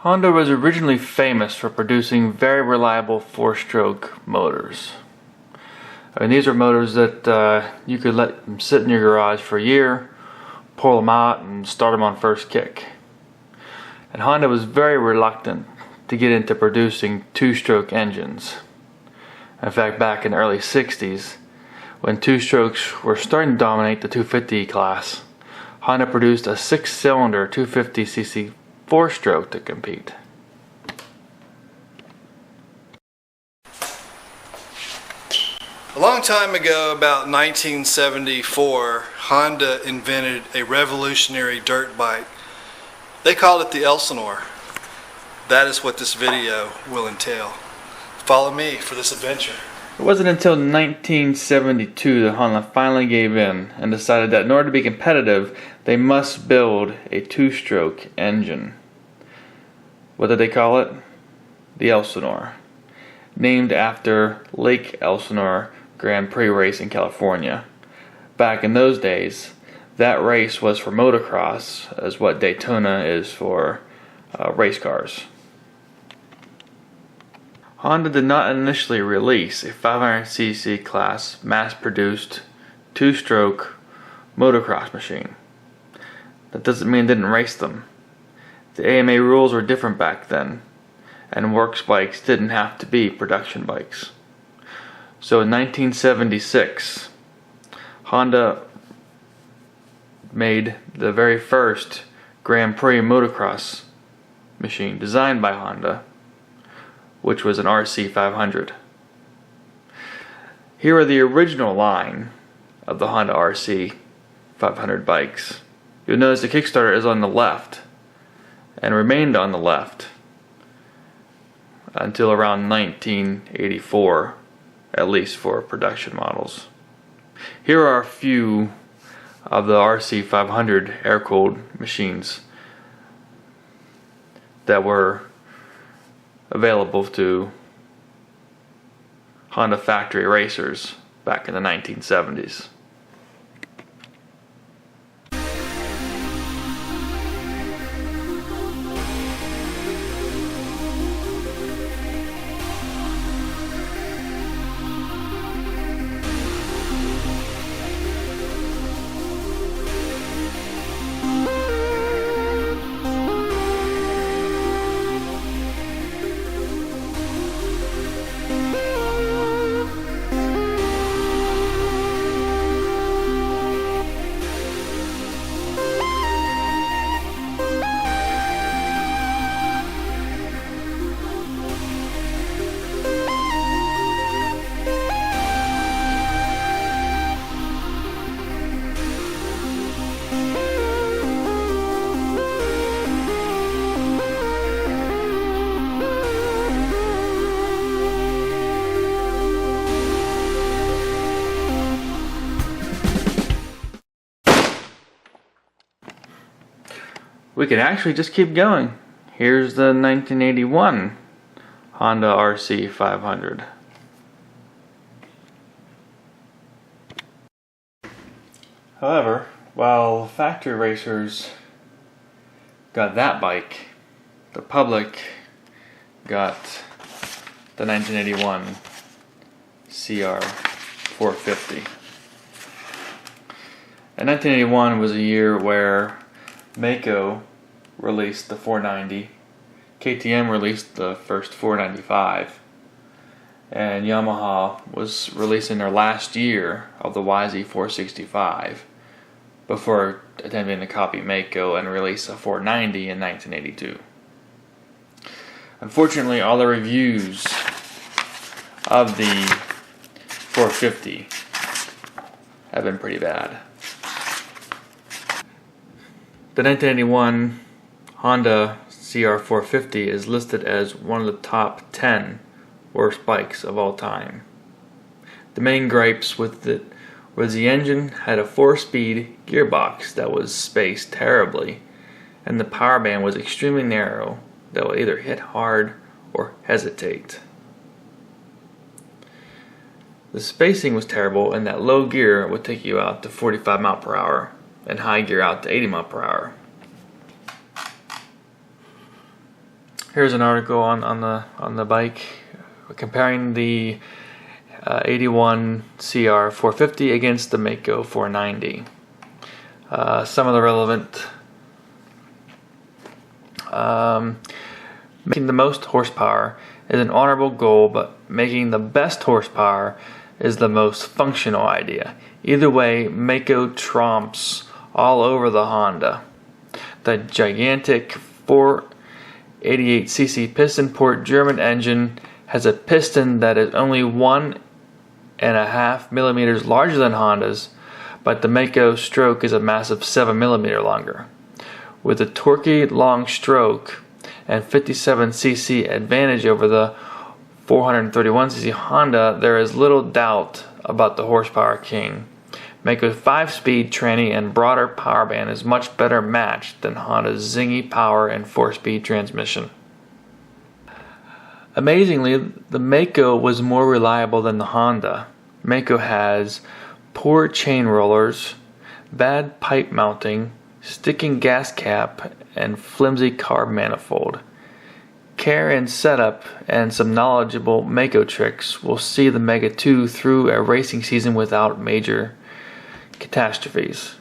Honda was originally famous for producing very reliable four-stroke motors. I mean, these are motors that you could let them sit in your garage for a year, pull them out, and start them on first kick. And Honda was very reluctant to get into producing two-stroke engines. In fact, back in the early 60s, when two-strokes were starting to dominate the 250 class, Honda produced a six-cylinder 250cc four-stroke to compete. A long time ago, about 1974, Honda invented a revolutionary dirt bike. They called it the Elsinore. That is what this video will entail. Follow me for this adventure. It wasn't until 1972 that Honda finally gave in and decided that in order to be competitive, they must build a two-stroke engine. What did they call it? The Elsinore, named after Lake Elsinore Grand Prix race in California. Back in those days, that race was for motocross, as what Daytona is for race cars. Honda did not initially release a 500cc class mass-produced two-stroke motocross machine. That doesn't mean it didn't race them. The AMA rules were different back then, and works bikes didn't have to be production bikes. So in 1976, Honda made the very first Grand Prix motocross machine designed by Honda, which was an RC500. Here are the original line of the Honda RC500 bikes. You'll notice the Kickstarter is on the left and remained on the left until around 1984, at least for production models. Here are a few of the RC500 air-cooled machines that were available to Honda factory racers back in the 1970s. We can actually just keep going. Here's the 1981 Honda RC500. However, while factory racers got that bike, the public got the 1981 CR500. And 1981 was a year where Mako released the 490, KTM released the first 495, and Yamaha was releasing their last year of the YZ465 before attempting to copy Mako and release a 490 in 1982. Unfortunately, all the reviews of the 450 have been pretty bad. The 1981 Honda CR500 is listed as one of the top 10 worst bikes of all time. The main gripes with it was the engine had a 4-speed gearbox that was spaced terribly, and the power band was extremely narrow that would either hit hard or hesitate. The spacing was terrible, and that low gear would take you out to 45 mph and high gear out to 80 mph. Here's an article on the bike comparing the 81 CR500 against the Mako 490. Some of the relevant: making the most horsepower is an honorable goal, but making the best horsepower is the most functional idea. Either way, Mako trumps all over the Honda. The gigantic 488cc piston port German engine has a piston that is only 1.5 millimeters larger than Honda's, but the Mako stroke is a massive 7 millimeter longer. With a torquey long stroke and 57cc advantage over the 431cc Honda, there is little doubt about the horsepower king. Mako's 5-speed tranny and broader power band is much better matched than Honda's zingy power and 4-speed transmission. Amazingly, the Mako was more reliable than the Honda. Mako has poor chain rollers, bad pipe mounting, sticking gas cap, and flimsy carb manifold. Care and setup and some knowledgeable Mako tricks will see the Mega 2 through a racing season without major catastrophes.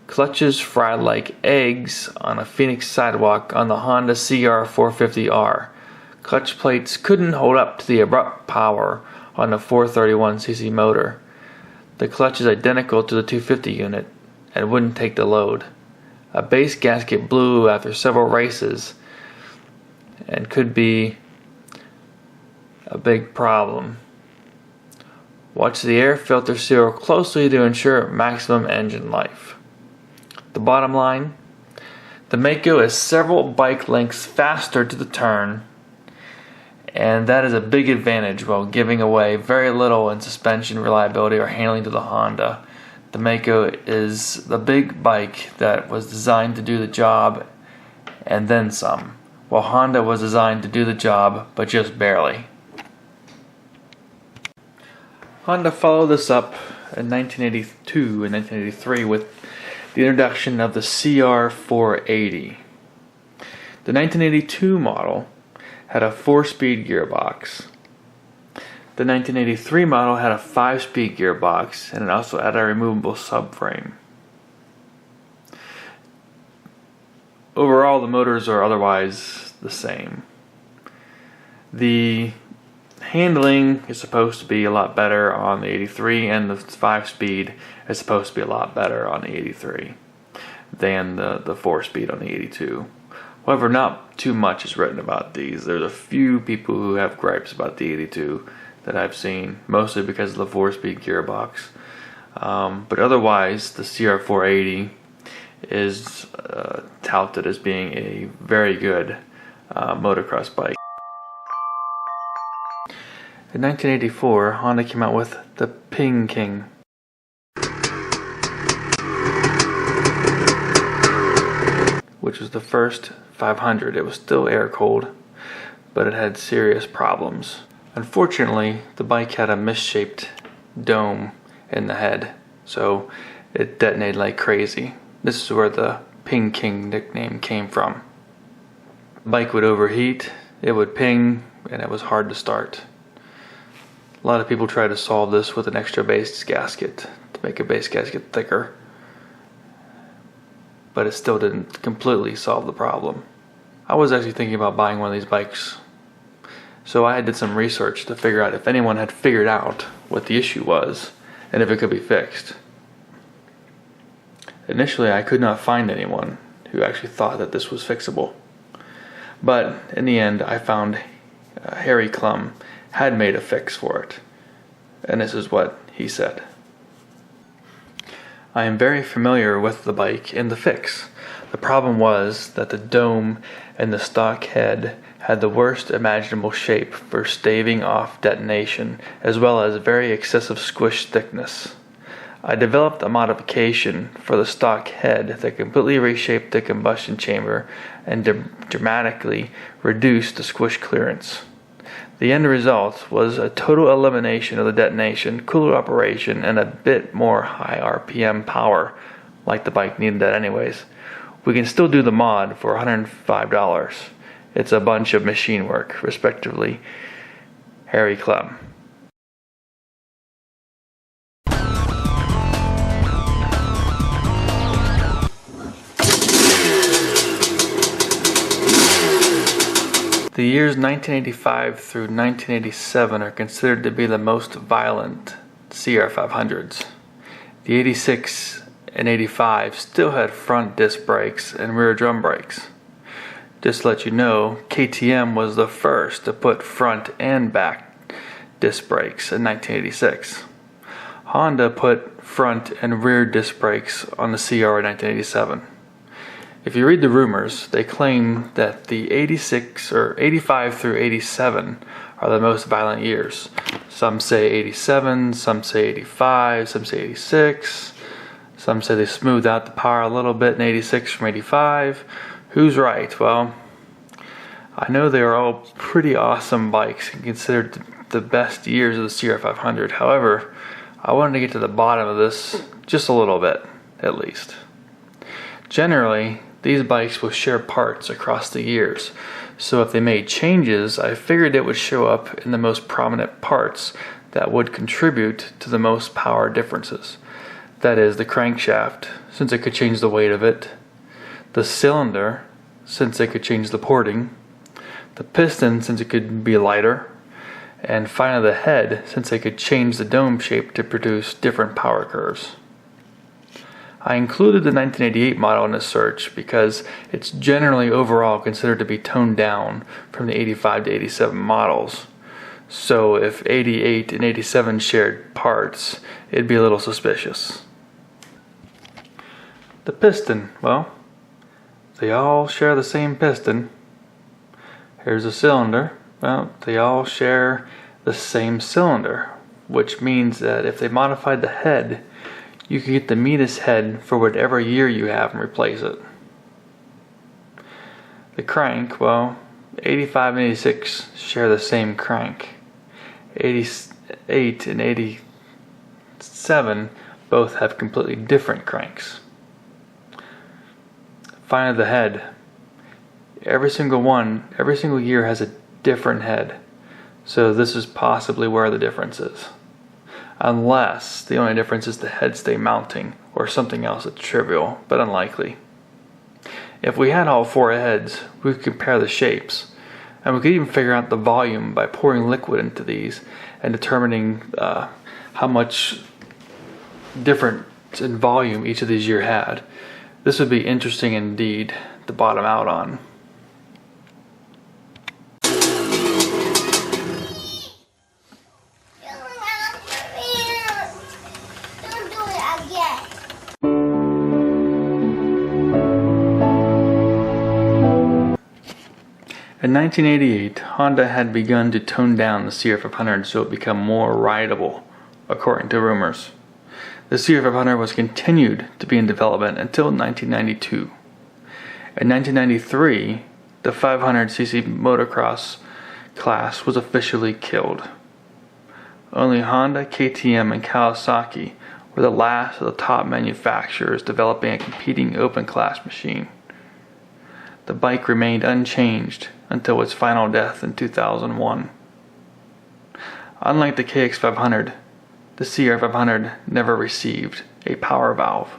Clutches fried like eggs on a Phoenix sidewalk on the Honda CR450R. Clutch plates couldn't hold up to the abrupt power on the 431cc motor. The clutch is identical to the 250 unit and wouldn't take the load. A base gasket blew after several races and could be a big problem. Watch the air filter seal closely to ensure maximum engine life. The bottom line: the Mako is several bike lengths faster to the turn, and that is a big advantage while giving away very little in suspension reliability or handling to the Honda. The Mako is the big bike that was designed to do the job and then some, while Honda was designed to do the job but just barely. Honda followed this up in 1982 and 1983 with the introduction of the CR480. The 1982 model had a 4-speed gearbox. The 1983 model had a 5-speed gearbox, and it also had a removable subframe. Overall, the motors are otherwise the same. The handling is supposed to be a lot better on the 83, and the 5-speed is supposed to be a lot better on the 83 than the 4-speed on the 82. However, not too much is written about these. There's a few people who have gripes about the 82 that I've seen, mostly because of the 4-speed gearbox. But otherwise, the CR480 is touted as being a very good motocross bike. In 1984, Honda came out with the Ping King. Which was the first 500. It was still air-cooled, but it had serious problems. Unfortunately, the bike had a misshaped dome in the head, so it detonated like crazy. This is where the Ping King nickname came from. The bike would overheat, it would ping, and it was hard to start. A lot of people try to solve this with an extra base gasket to make a base gasket thicker, but it still didn't completely solve the problem. I was actually thinking about buying one of these bikes, so I did some research to figure out if anyone had figured out what the issue was and if it could be fixed. Initially, I could not find anyone who actually thought that this was fixable, but in the end I found Harry Klum had made a fix for it, and this is what he said. I am very familiar with the bike and the fix. The problem was that the dome and the stock head had the worst imaginable shape for staving off detonation, as well as very excessive squish thickness. I developed a modification for the stock head that completely reshaped the combustion chamber and dramatically reduced the squish clearance. The end result was a total elimination of the detonation, cooler operation, and a bit more high RPM power, like the bike needed that anyways. We can still do the mod for $105. It's a bunch of machine work, respectively. Harry Clem. The years 1985 through 1987 are considered to be the most violent CR500s. The 86 and 85 still had front disc brakes and rear drum brakes. Just to let you know, KTM was the first to put front and back disc brakes in 1986. Honda put front and rear disc brakes on the CR in 1987. If you read the rumors, they claim that the 86 or 85 through 87 are the most violent years. Some say 87, some say 85, some say 86. Some say they smoothed out the power a little bit in 86 from 85. Who's right? Well, I know they are all pretty awesome bikes and considered the best years of the CR500. However, I wanted to get to the bottom of this just a little bit, at least. Generally, these bikes will share parts across the years, so if they made changes, I figured it would show up in the most prominent parts that would contribute to the most power differences. That is, the crankshaft, since it could change the weight of it, the cylinder, since it could change the porting, the piston, since it could be lighter, and finally the head, since they could change the dome shape to produce different power curves. I included the 1988 model in this search because it's generally overall considered to be toned down from the 85 to 87 models. So if 88 and 87 shared parts, it'd be a little suspicious. The piston, well, they all share the same piston. Here's the cylinder. Well, they all share the same cylinder, which means that if they modified the head, you can get the meanest head for whatever year you have and replace it. The crank, well, 85 and 86 share the same crank. 88 and 87 both have completely different cranks. Finally, the head. Every single year has a different head. So this is possibly where the difference is. Unless the only difference is the head stay mounting or something else that's trivial, but unlikely. If we had all four heads, we could compare the shapes, and we could even figure out the volume by pouring liquid into these and determining how much difference in volume each of these years had. This would be interesting indeed to bottom out on. In 1988, Honda had begun to tone down the CR500 so it became more rideable, according to rumors. The CR500 was continued to be in development until 1992. In 1993, the 500cc motocross class was officially killed. Only Honda, KTM, and Kawasaki were the last of the top manufacturers developing a competing open class machine. The bike remained unchanged until its final death in 2001. Unlike the KX500, the CR500 never received a power valve.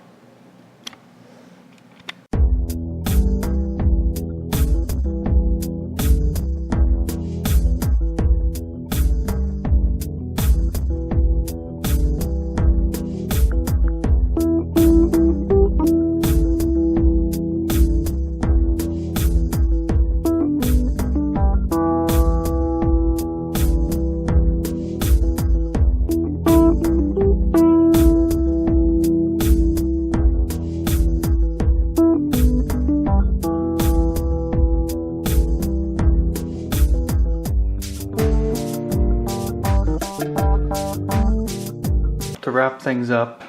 To wrap things up,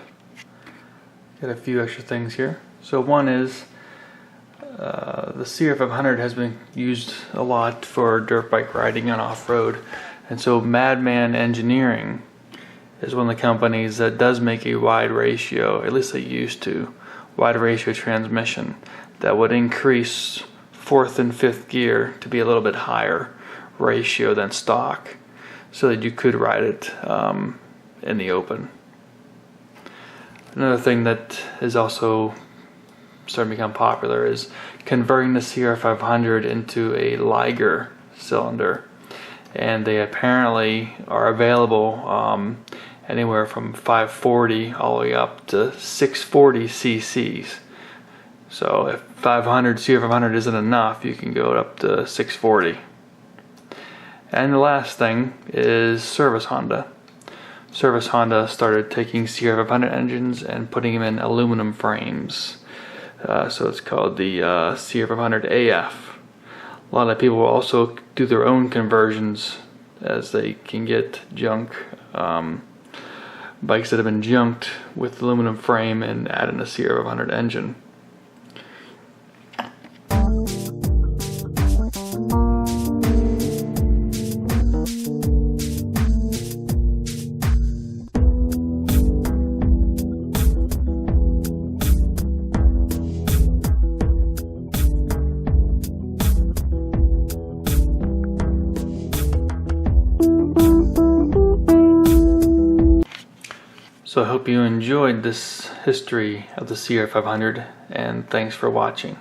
got a few extra things here. So one is the CR500 has been used a lot for dirt bike riding and off-road, and so Madman Engineering is one of the companies that does make a wide ratio, at least they used to, wide ratio transmission that would increase fourth and fifth gear to be a little bit higher ratio than stock, so that you could ride it in the open. Another thing that is also starting to become popular is converting the CR500 into a Liger cylinder, and they apparently are available anywhere from 540 all the way up to 640 cc's. So if CR500 isn't enough, you can go up to 640. And the last thing is Service Honda. Service Honda started taking CR500 engines and putting them in aluminum frames. So it's called the CR500 AF. A lot of people will also do their own conversions, as they can get junk bikes that have been junked with aluminum frame and add in a CR500 engine. So I hope you enjoyed this history of the CR500, and thanks for watching.